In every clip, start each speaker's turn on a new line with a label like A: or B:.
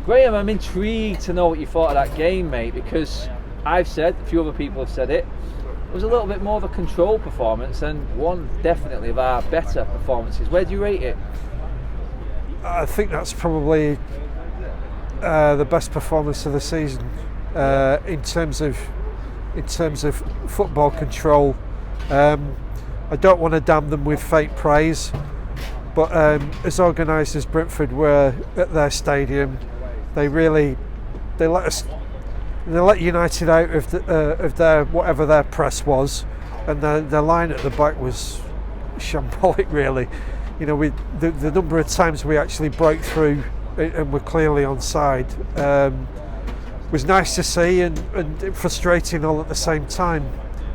A: Graham, I'm intrigued to know what you thought of that game, mate, because I've said, a few other people have said it was a little bit more of a controlled performance and one definitely of our better performances. Where do you rate it?
B: I think that's probably the best performance of the season in terms of football control. I don't want to damn them with fake praise, but as organised as Brentford were at their stadium, they let United out of their whatever their press was, and their line at the back was shambolic, really. You know, the number of times we actually broke through and were clearly onside was nice to see and frustrating all at the same time.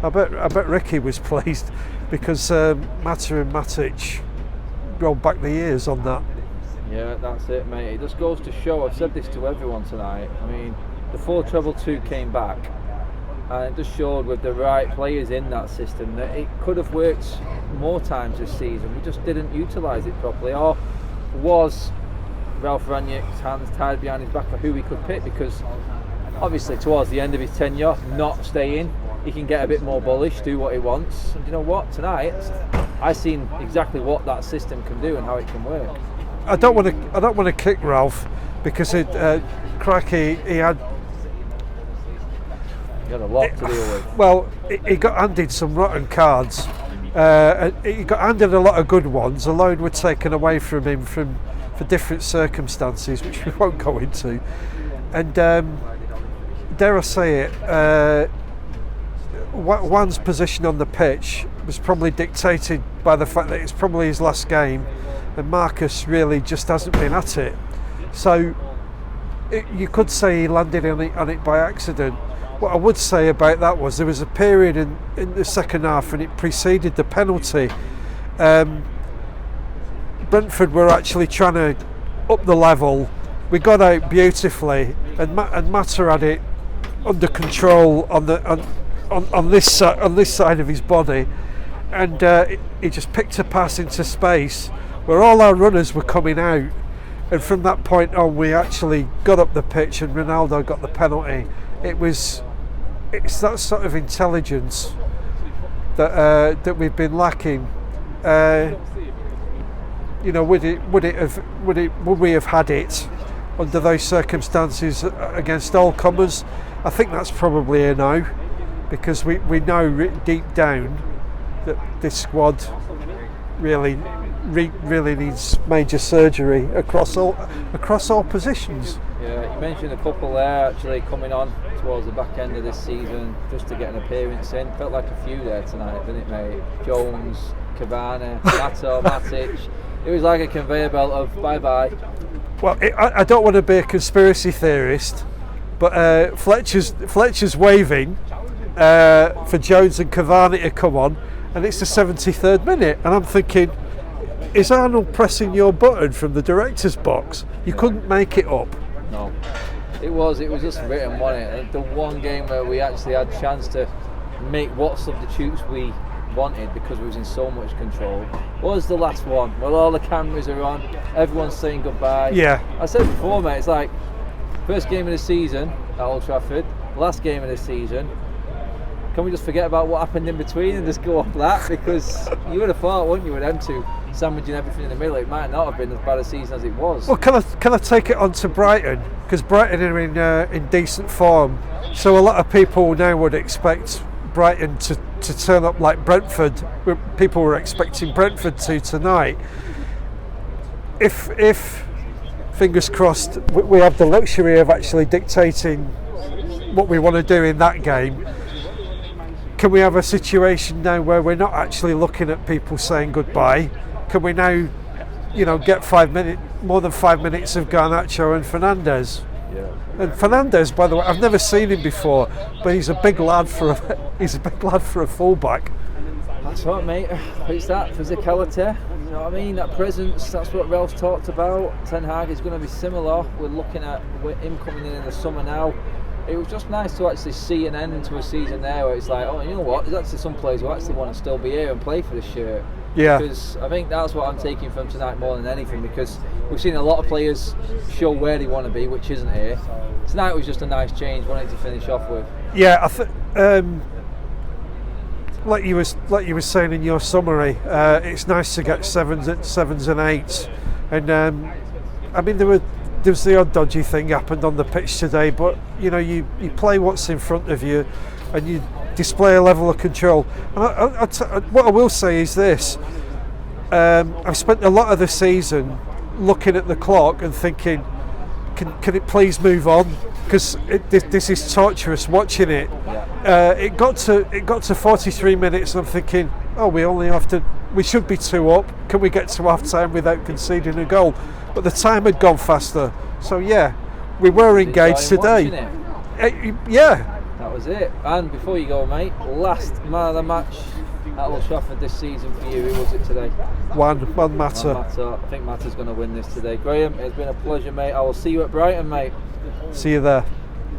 B: I bet Ricky was pleased because Mata and Matic rolled back the years on that.
A: Yeah, that's it, mate. It just goes to show, I've said this to everyone tonight, I mean, the 4-treble-2 came back and it just showed with the right players in that system that it could have worked more times this season. We just didn't utilise it properly. Or was Ralph Rangnick's hands tied behind his back for who we could pick? Because obviously towards the end of his tenure, not staying, he can get a bit more bullish, do what he wants. And you know what? Tonight, I've seen exactly what that system can do and how it can work.
B: I don't want to kick Ralph because crikey, he had
A: a lot to deal with.
B: Well, he got handed some rotten cards. He got handed a lot of good ones. A load were taken away from him for different circumstances, which we won't go into. And dare I say it, Juan's position on the pitch was probably dictated by the fact that it's probably his last game, and Marcus really just hasn't been at it. So you could say he landed on it by accident. What I would say about that was there was a period in the second half, and it preceded the penalty. Brentford were actually trying to up the level. We got out beautifully, and Mata had it under control on this side of his body, and he just picked a pass into space where all our runners were coming out, and from that point on we actually got up the pitch and Ronaldo got the penalty. It's that sort of intelligence that we've been lacking. You know, would we have had it under those circumstances against all comers? I think that's probably a no, because we know deep down that this squad really needs major surgery across all positions.
A: Yeah, you mentioned a couple there actually coming on towards the back end of this season just to get an appearance in. Felt like a few there tonight, didn't it, mate? Jones, Cavani, Mato, Matic. It was like a conveyor belt of bye-bye.
B: Well, I don't want to be a conspiracy theorist, but Fletcher's waving for Jones and Cavani to come on, and it's the 73rd minute, and I'm thinking, is Arnold pressing your button from the director's box? You couldn't make it up.
A: No, it was just written, wasn't it? The one game where we actually had a chance to make what substitutes we wanted because we was in so much control was the last one. Well, all the cameras are on, everyone's saying goodbye.
B: Yeah.
A: I said before, mate, it's like first game of the season at Old Trafford, last game of the season. Can we just forget about what happened in between and just go off that? Because you would have thought, wouldn't you, with them two sandwiching everything in the middle, it might not have been as bad a season as it was.
B: Well, can I take it on to Brighton? Because Brighton are in decent form, so a lot of people now would expect Brighton to turn up like Brentford. People were expecting Brentford to tonight. If fingers crossed, we have the luxury of actually dictating what we want to do in that game, can we have a situation now where we're not actually looking at people saying goodbye? Can we now, get more than 5 minutes of Garnacho and Fernandes?
A: Yeah.
B: And Fernandes, by the way, I've never seen him before, but he's a big lad for a fullback.
A: That's right, mate. It's that physicality. You know what I mean? That presence. That's what Ralph talked about. Ten Hag is going to be similar. We're looking at him coming in the summer now. It was just nice to actually see an end to a season there where it's like, oh, you know what? There's actually some players who actually want to still be here and play for this shirt.
B: Yeah.
A: Because I think that's what I'm taking from tonight more than anything, because we've seen a lot of players show where they want to be, which isn't here. Tonight was just a nice change, wanted to finish off with.
B: Yeah, I think like you were saying in your summary, it's nice to get sevens and eights, and I mean there was the odd dodgy thing happened on the pitch today, but you know you play what's in front of you, and you display a level of control. And what I will say is this: I've spent a lot of the season looking at the clock and thinking, can it please move on? Because this is torturous watching it.
A: Yeah.
B: It got to 43 minutes, and I'm thinking, oh, we should be 2 up. Can we get to half time without conceding a goal? But the time had gone faster, so yeah, we were engaged today. Yeah.
A: That was it. And before you go, mate, last man of the match at Old Trafford this season for you. Who was it today?
B: One Matter.
A: I think Matter's going to win this today. Graham, it's been a pleasure, mate. I will see you at Brighton, mate.
B: See you there.